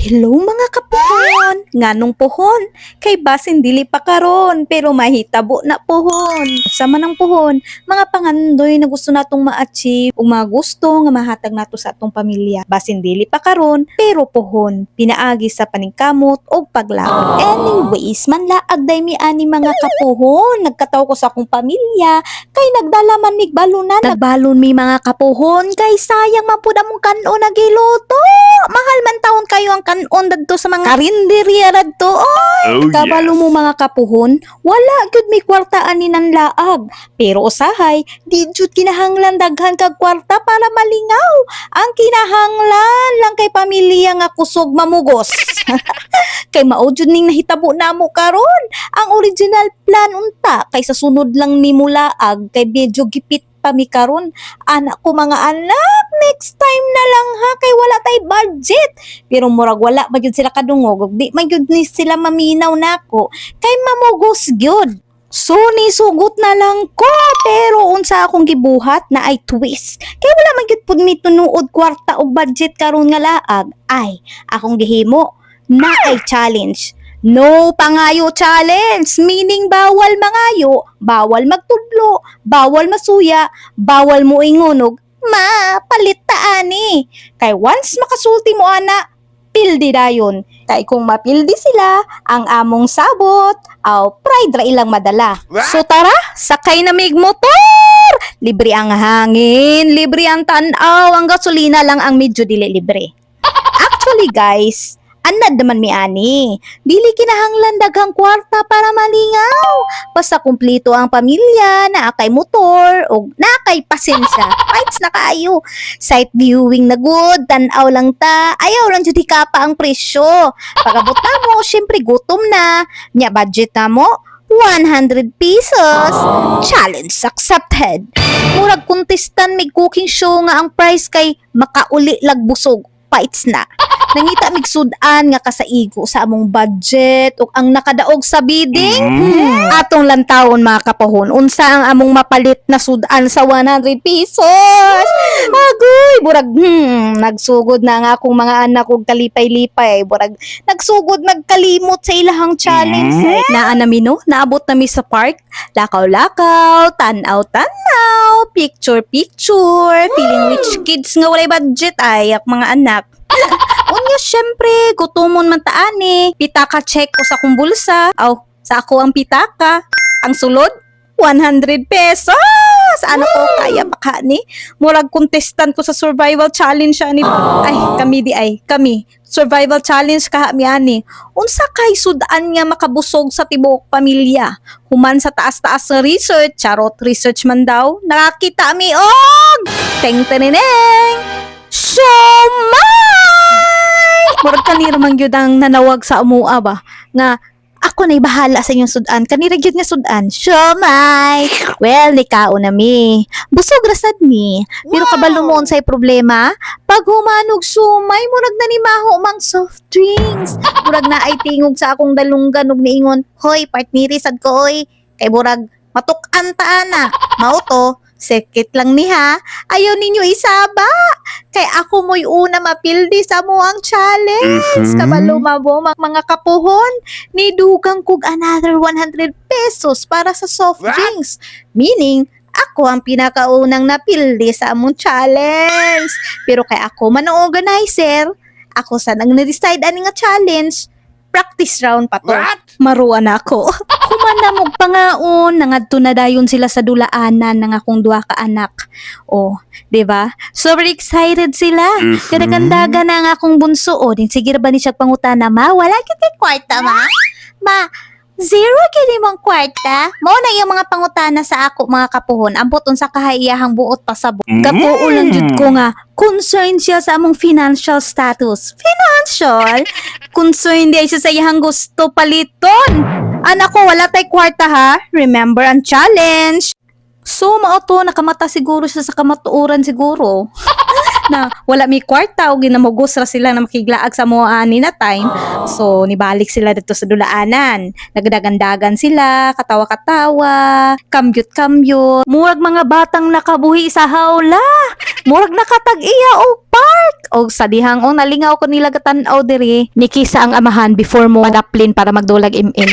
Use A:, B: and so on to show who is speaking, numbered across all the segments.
A: Hello mga kapuhon, nganong pohon, kay basin dili pa karon pero mahitabo na pohon. Sama ng pohon, mga pangandoy na gusto natong ma-achieve ug mga gusto nga mahatag nato sa atong pamilya. Basin dili pa karon pero pohon, pinaagi sa paningkamot ug paglaom. Anyways, manlaag day mi ani mga kapuhon, nagkataw ko sa akong pamilya kay nagdala man mig balunan. Nagbalon mi mga kapuhon kay sayang man pud among kanon nagiluto. Mahal man taon kayo ang kanon dadto sa mga karinderya dadto. Oy, kabalo mo mga kapuhon, wala gyud may kwarta ani nan laag. Pero usahay, di jud kinahanglan daghan kag kwarta para malingaw. Ang kinahanglan lang kay pamilya nga kusog mamugos. Kay mao jud ning nahitabo namo karon. Ang original plan unta kay sa sunod lang nimo laag kay medyo gipit pami karon. Anak ko mga anak, next time na lang ha kay wala tay budget. Pero murag wala ba gyud sila kadungog, ug di man gyud ni sila maminaw nako kay mamugos gyud. So nisugot na lang ko pero unsa akong gibuhat na ay twist. Kay wala man gyud pud mi tunuod kwarta og budget karon nga laag. Ay, akong gihimo na ay challenge. No pangayo challenge, meaning bawal mangayo, bawal magtudlo, bawal masuya, bawal mo ingunog, palit ta ani. Kay once makasulti mo ana, pildi dayon. Kay kung mapildi sila, ang among sabot, pride ra ilang madala. So tara, sakay na mig motor! Libre ang hangin, libre ang tanaw, ang gasolina lang ang medyo dili libre. Actually guys, anad naman mi ani. Dili kinahanglan daghang kwarta para malingaw. Basta kumpleto ang pamilya, naakay motor, o naakay pasensya. Fights na kaayo. Sight viewing na good, tanaw lang ta. Ayaw lang jud hikapa ang presyo. Pagabot na mo, syempre gutom na. Nya budget na mo, 100 pesos. Challenge accepted. Murag kontestan may cooking show nga ang price kay makauli lag busog. Fights na. Nangita mig sudan nga kasaigo sa among budget ug ang nakadaog sa bidding. Atong lantawon mga kapahon, unsa ang among mapalit na sudan sa 100 pesos? Agoy, burag nagsugod na nga akong mga anak og kalipay-lipay. Burag nagsugod nagkalimot sa ilahang challenge. Naa na mi no, naabot na mi sa park. Lakaw-lakaw, tanaw-tanaw, picture-picture, feeling rich kids nga walay budget ay ak mga anak. Unya syempre, gutomon man taani. Pitaka check ko sa akong bulsa. Sa ako ang pitaka. Ang sulod, 100 pesos. Ano ko kaya baka ni? Murag contestant ko sa survival challenge ani. Kami. Survival challenge kaha mi ani. Unsa kay sudan nga makabusog sa tibuok pamilya? Human sa taas-taas nga research, charot research man daw. Nakakita mi og teng-teneneng. Murag kanira man gyud ang nanawag sa amua ba nga ako na'y bahala sa inyong sudan. Kanira gyud nga sudan. Siomay. Well, nikao na mi. Busog ra sad mi. Pero kabalo mo unsay problema? Pag humanog sumay, murag na ni maho mang soft drinks. Murag na ay tingog sa akong dalunggan ug niingon, "Hoy, partneri sad ko oy." Kay murag matuk-an ta ana. Mao to. Sekit lang ni ha. Ayaw ninyo isaba. Kay ako mo'y una mapildi sa mo ang challenge. Kabalo mabo mga kapuhon. Nidugang kog another 100 pesos para sa soft drinks. Meaning, ako ang pinakaunang napildi sa among challenge. Pero kay ako man ang organizer, ako sa nang na-decide ani nga challenge, practice round pa to. Maruan ako. Humana mog pangaon, nangadto na dayon sila sa dulaanan ng akong duha ka anak. Di ba? Super excited sila. Kadagandaga na ang akong bunso. Din sige ba ni siya pangutana, ma? Wala kita kwarta, ma? Ma, zero kini mong kwarta? Mao na yung mga pangutana sa ako mga kapuhon. Ambot unsa kahayahang buot pa sa kapuo lang jud ko nga concerned siya sa among financial status. Financial? Concerned di siya sa iyang gusto paliton. Anak ko, wala tay kwarta ha. Remember ang challenge. So, mao to, nakamata siguro siya sa kamatuoran siguro. na wala mi kwarta o ginamugos ra sila na makiglaag sa mga ani na time. So nibalik sila dito sa dulaanan. Nagdagandagan sila, katawa-katawa, kambyut-kambyut. Murag mga batang nakabuhi sa hawla. Murag nakatag-iya og park. Og sa dihang nalingaw ko nila gatan-aw diri. Nikisa ang amahan before mo madaplin para magdulag im-im.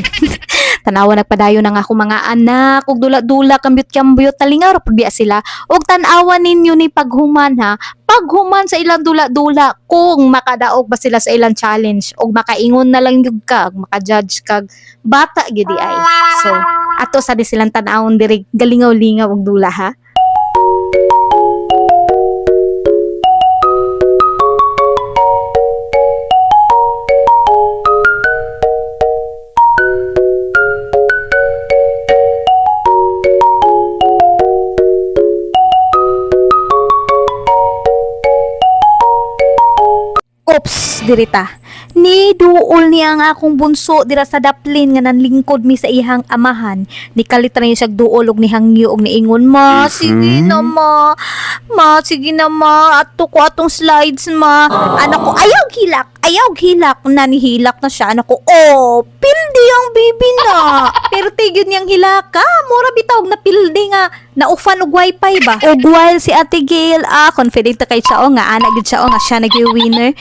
A: Tanawa nagpadayon ng ako mga anak og dula-dula kambyut-kambyut talingaw ra pud biya sila. Og tan-awan ninyo ni paghuman ha. Paghuman sa ilang dula-dula kung makadaog ba sila sa ilang challenge og makaingon na lang gyud ka, maka-judge kag bata gyud ay. So, ato sa di silang tan-awon diri galingaw-lingaw og dula ha. Oops, dirita. Ni duol niya ang akong bunso dira sa daplin nga nanlingkod mi sa ihang amahan. Ni kalit ra niya siya duol og ni hangyo og niingon, "Ma, sige na ma. Ma, sige na ma. Ato ko atong slides ma." Anak ko, ayaw hilak. Ayaw hilak. Nanihilak na siya. Anak ko, oh, pildi ang bibi na. Pero tigyon niyang hilaka. Mura bitawag na pildi nga. Naufan og wifi ba? Og while si Ate Gail, confident ta kay siya nga anak gid siya nga siya nag-winner.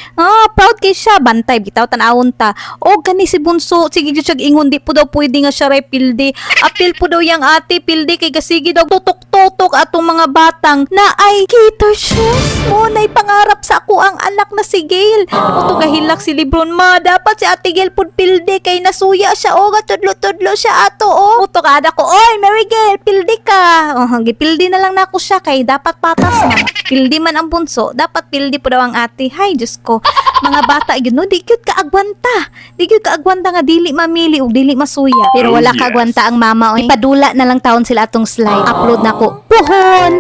A: Proud kay siya, bantay bitaw tan-awon ta. Og kani si bunso, sige gyud siya ingon di po daw pwede nga siya ray pildi. Apil po daw yang ate pildi kay gasigi daw tutok-tutok atong mga batang na ay gator shoes. Mo nay pangarap sa ako ang anak na si Gail. Uto gahilak si Lebron, ma dapat si Ate Gail pud pildi kay nasuya siya o tudlo-tudlo siya ato o. Uto ka ko, oy Mary Gail, pildi ka. Gipildi na lang nako siya kay dapat patas man. Pildi man ang bunso, dapat pildi po daw ang ate. Hay, Diyos ko. Mga bata gyud no, di gyud kaagwanta. Di gyud kaagwanta nga dili mamili ug dili masuya. Pero wala kaagwanta ang mama oy. Ipadula na lang taon sila atong slide. Upload nako. Puhon.